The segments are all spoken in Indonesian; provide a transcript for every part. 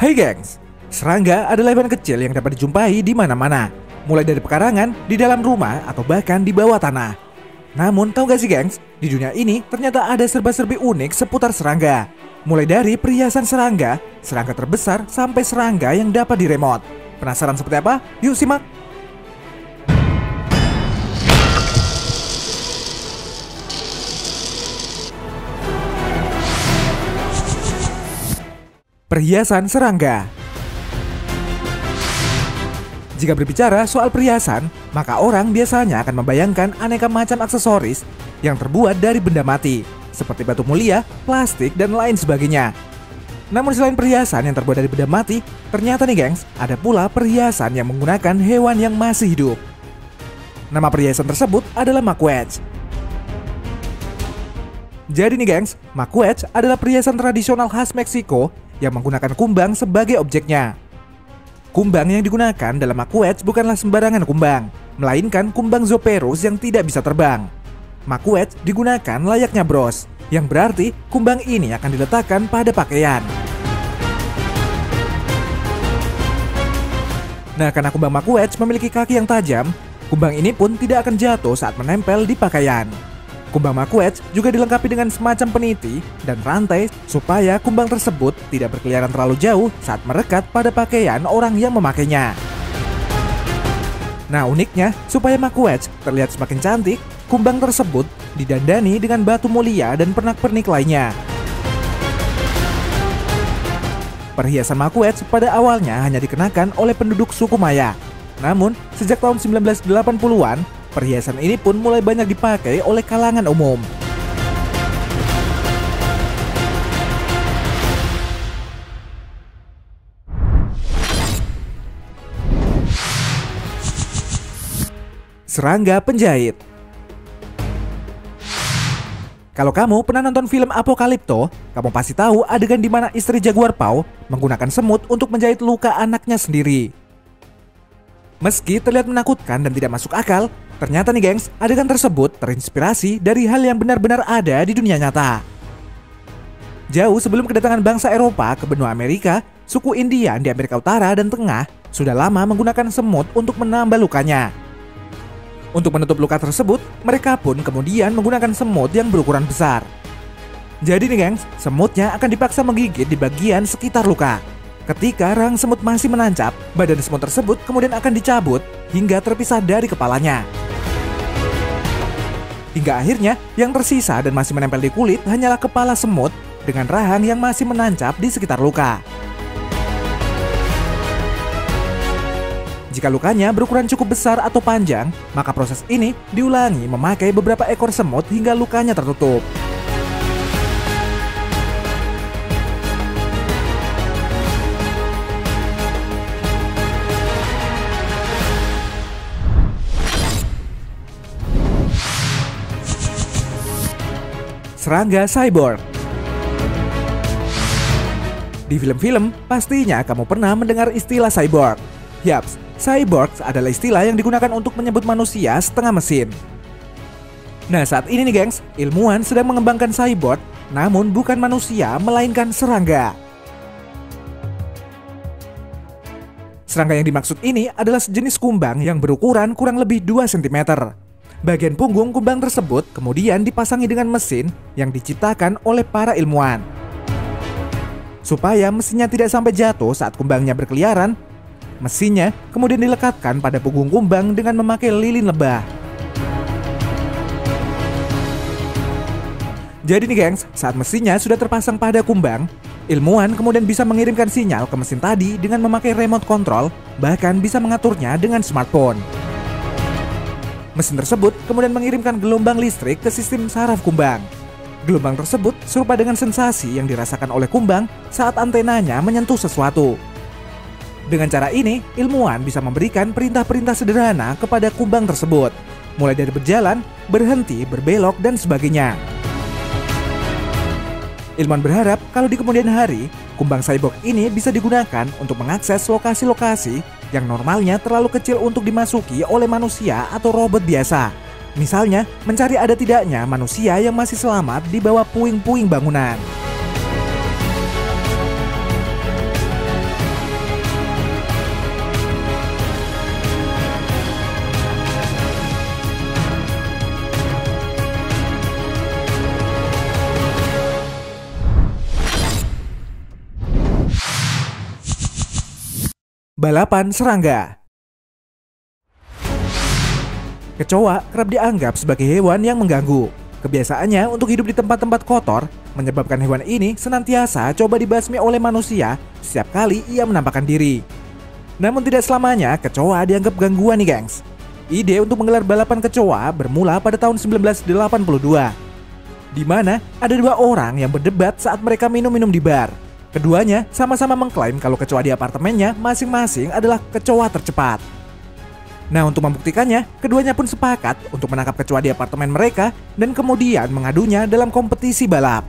Hai gengs, serangga adalah hewan kecil yang dapat dijumpai di mana-mana, mulai dari pekarangan, di dalam rumah, atau bahkan di bawah tanah. Namun tahu gak sih gengs, di dunia ini ternyata ada serba-serbi unik seputar serangga. Mulai dari perhiasan serangga, serangga terbesar, sampai serangga yang dapat diremote. Penasaran seperti apa? Yuk simak! Perhiasan serangga. Jika berbicara soal perhiasan, maka orang biasanya akan membayangkan aneka macam aksesoris yang terbuat dari benda mati, seperti batu mulia, plastik, dan lain sebagainya. Namun selain perhiasan yang terbuat dari benda mati, ternyata nih gengs, ada pula perhiasan yang menggunakan hewan yang masih hidup. Nama perhiasan tersebut adalah maquette. Jadi nih gengs, maquette adalah perhiasan tradisional khas Meksiko yang menggunakan kumbang sebagai objeknya. Kumbang yang digunakan dalam maquette bukanlah sembarangan kumbang, melainkan kumbang Zooperos yang tidak bisa terbang. Maquette digunakan layaknya bros, yang berarti kumbang ini akan diletakkan pada pakaian. Nah, karena kumbang maquette memiliki kaki yang tajam, kumbang ini pun tidak akan jatuh saat menempel di pakaian. Kumbang maquette juga dilengkapi dengan semacam peniti dan rantai supaya kumbang tersebut tidak berkeliaran terlalu jauh saat merekat pada pakaian orang yang memakainya. Nah, uniknya, supaya maquette terlihat semakin cantik, kumbang tersebut didandani dengan batu mulia dan pernak-pernik lainnya. Perhiasan maquette pada awalnya hanya dikenakan oleh penduduk suku Maya. Namun, sejak tahun 1980-an, perhiasan ini pun mulai banyak dipakai oleh kalangan umum. Serangga penjahit. Kalau kamu pernah nonton film Apocalypto, kamu pasti tahu adegan di mana istri Jaguar Paw menggunakan semut untuk menjahit luka anaknya sendiri. Meski terlihat menakutkan dan tidak masuk akal, ternyata nih gengs, adegan tersebut terinspirasi dari hal yang benar-benar ada di dunia nyata. Jauh sebelum kedatangan bangsa Eropa ke benua Amerika, suku Indian di Amerika Utara dan Tengah sudah lama menggunakan semut untuk menambal lukanya. Untuk menutup luka tersebut, mereka pun kemudian menggunakan semut yang berukuran besar. Jadi nih gengs, semutnya akan dipaksa menggigit di bagian sekitar luka. Ketika rahang semut masih menancap, badan semut tersebut kemudian akan dicabut hingga terpisah dari kepalanya. Hingga akhirnya, yang tersisa dan masih menempel di kulit hanyalah kepala semut dengan rahang yang masih menancap di sekitar luka. Jika lukanya berukuran cukup besar atau panjang, maka proses ini diulangi memakai beberapa ekor semut hingga lukanya tertutup. Serangga cyborg. Di film-film, pastinya kamu pernah mendengar istilah cyborg. Yaps, cyborg adalah istilah yang digunakan untuk menyebut manusia setengah mesin. Nah, saat ini nih gengs, ilmuwan sedang mengembangkan cyborg, namun bukan manusia, melainkan serangga. Serangga yang dimaksud ini adalah sejenis kumbang yang berukuran kurang lebih 2 cm. Bagian punggung kumbang tersebut kemudian dipasangi dengan mesin yang diciptakan oleh para ilmuwan. Supaya mesinnya tidak sampai jatuh saat kumbangnya berkeliaran, mesinnya kemudian dilekatkan pada punggung kumbang dengan memakai lilin lebah. Jadi nih gengs, saat mesinnya sudah terpasang pada kumbang, ilmuwan kemudian bisa mengirimkan sinyal ke mesin tadi dengan memakai remote control, bahkan bisa mengaturnya dengan smartphone. Mesin tersebut kemudian mengirimkan gelombang listrik ke sistem saraf kumbang. Gelombang tersebut serupa dengan sensasi yang dirasakan oleh kumbang saat antenanya menyentuh sesuatu. Dengan cara ini, ilmuwan bisa memberikan perintah-perintah sederhana kepada kumbang tersebut, mulai dari berjalan, berhenti, berbelok, dan sebagainya. Ilmuwan berharap kalau di kemudian hari, kumbang cyborg ini bisa digunakan untuk mengakses lokasi-lokasi yang normalnya terlalu kecil untuk dimasuki oleh manusia atau robot biasa. Misalnya, mencari ada tidaknya manusia yang masih selamat di bawah puing-puing bangunan. Balapan serangga. Kecoa kerap dianggap sebagai hewan yang mengganggu. Kebiasaannya untuk hidup di tempat-tempat kotor menyebabkan hewan ini senantiasa coba dibasmi oleh manusia setiap kali ia menampakkan diri. Namun tidak selamanya kecoa dianggap gangguan nih gengs. Ide untuk menggelar balapan kecoa bermula pada tahun 1982, di mana ada dua orang yang berdebat saat mereka minum-minum di bar. Keduanya sama-sama mengklaim kalau kecoa di apartemennya masing-masing adalah kecoa tercepat. Nah, untuk membuktikannya, keduanya pun sepakat untuk menangkap kecoa di apartemen mereka dan kemudian mengadunya dalam kompetisi balap.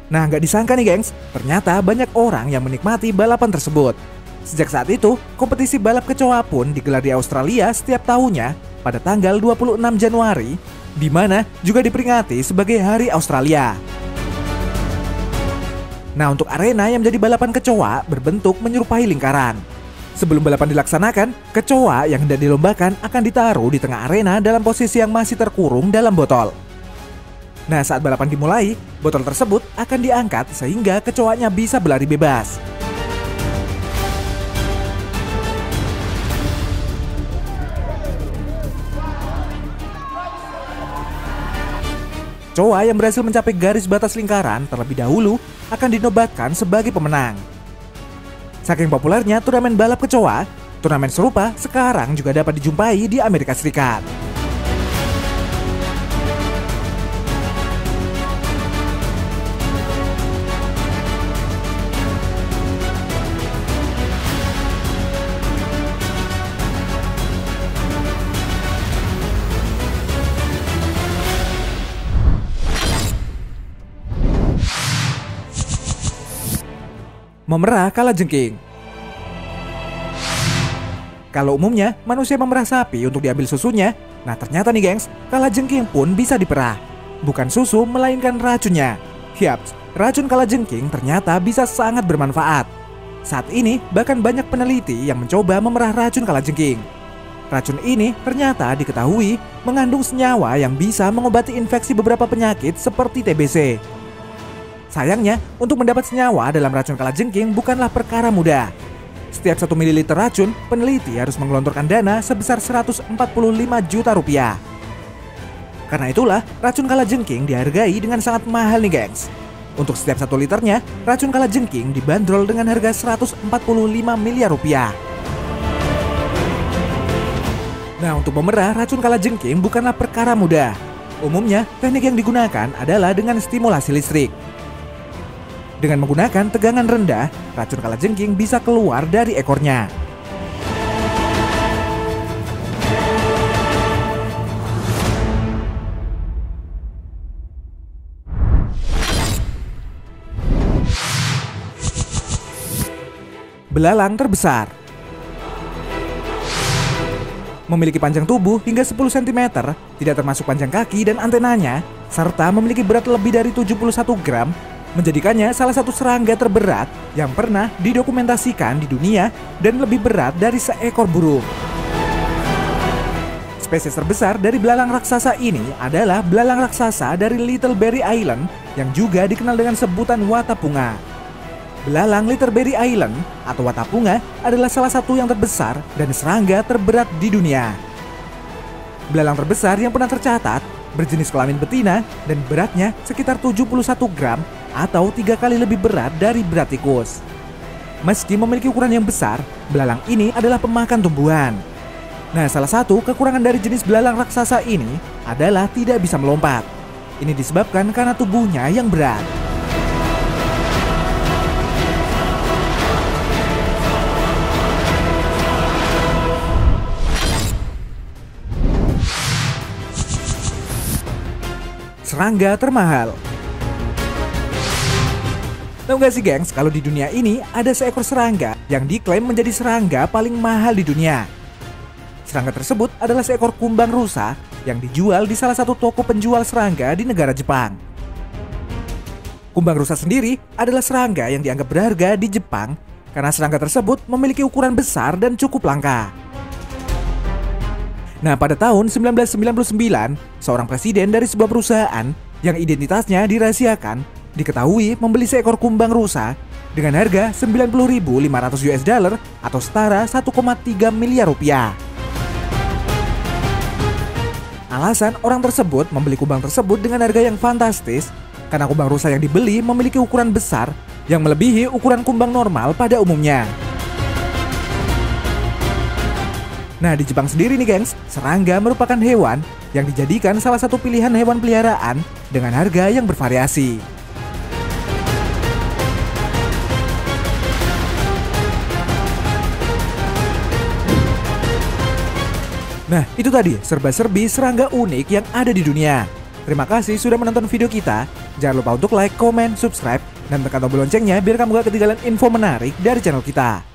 Nah, nggak disangka nih gengs, ternyata banyak orang yang menikmati balapan tersebut. Sejak saat itu, kompetisi balap kecoa pun digelar di Australia setiap tahunnya pada tanggal 26 Januari, di mana juga diperingati sebagai Hari Australia. Nah, untuk arena yang menjadi balapan kecoa berbentuk menyerupai lingkaran. Sebelum balapan dilaksanakan, kecoa yang hendak dilombakan akan ditaruh di tengah arena dalam posisi yang masih terkurung dalam botol. Nah, saat balapan dimulai, botol tersebut akan diangkat sehingga kecoanya bisa berlari bebas. Kecoa yang berhasil mencapai garis batas lingkaran terlebih dahulu akan dinobatkan sebagai pemenang. Saking populernya turnamen balap kecoa, turnamen serupa sekarang juga dapat dijumpai di Amerika Serikat. Memerah kalajengking. Kalau umumnya manusia memerah sapi untuk diambil susunya, nah ternyata nih gengs, kalajengking pun bisa diperah. Bukan susu melainkan racunnya. Yaps, racun kalajengking ternyata bisa sangat bermanfaat. Saat ini bahkan banyak peneliti yang mencoba memerah racun kalajengking. Racun ini ternyata diketahui mengandung senyawa yang bisa mengobati infeksi beberapa penyakit seperti TBC. Sayangnya, untuk mendapat senyawa dalam racun kalajengking bukanlah perkara mudah. Setiap 1 ml racun, peneliti harus menggelontorkan dana sebesar 145 juta rupiah. Karena itulah, racun kalajengking dihargai dengan sangat mahal nih gengs. Untuk setiap 1 liternya, racun kalajengking dibanderol dengan harga 145 miliar rupiah. Nah, untuk memerah racun kalajengking bukanlah perkara mudah. Umumnya, teknik yang digunakan adalah dengan stimulasi listrik. Dengan menggunakan tegangan rendah, racun kalajengking bisa keluar dari ekornya. Belalang terbesar. Memiliki panjang tubuh hingga 10 cm, tidak termasuk panjang kaki dan antenanya, serta memiliki berat lebih dari 71 gram, menjadikannya salah satu serangga terberat yang pernah didokumentasikan di dunia dan lebih berat dari seekor burung. Spesies terbesar dari belalang raksasa ini adalah belalang raksasa dari Little Berry Island yang juga dikenal dengan sebutan watapunga. Belalang Little Berry Island atau watapunga adalah salah satu yang terbesar dan serangga terberat di dunia. Belalang terbesar yang pernah tercatat berjenis kelamin betina dan beratnya sekitar 71 gram atau 3 kali lebih berat dari berat tikus. Meski memiliki ukuran yang besar, belalang ini adalah pemakan tumbuhan. Nah, salah satu kekurangan dari jenis belalang raksasa ini adalah tidak bisa melompat. Ini disebabkan karena tubuhnya yang berat. Serangga termahal. Tahu gak sih gengs, kalau di dunia ini ada seekor serangga yang diklaim menjadi serangga paling mahal di dunia. Serangga tersebut adalah seekor kumbang rusa yang dijual di salah satu toko penjual serangga di negara Jepang. Kumbang rusa sendiri adalah serangga yang dianggap berharga di Jepang karena serangga tersebut memiliki ukuran besar dan cukup langka. Nah, pada tahun 1999, seorang presiden dari sebuah perusahaan yang identitasnya dirahasiakan diketahui membeli seekor kumbang rusa dengan harga 90.500 US dollar atau setara 1,3 miliar rupiah. Alasan orang tersebut membeli kumbang tersebut dengan harga yang fantastis karena kumbang rusa yang dibeli memiliki ukuran besar yang melebihi ukuran kumbang normal pada umumnya. Nah, di Jepang sendiri nih gengs, serangga merupakan hewan yang dijadikan salah satu pilihan hewan peliharaan dengan harga yang bervariasi. Nah, itu tadi serba-serbi serangga unik yang ada di dunia. Terima kasih sudah menonton video kita. Jangan lupa untuk like, komen, subscribe, dan tekan tombol loncengnya biar kamu gak ketinggalan info menarik dari channel kita.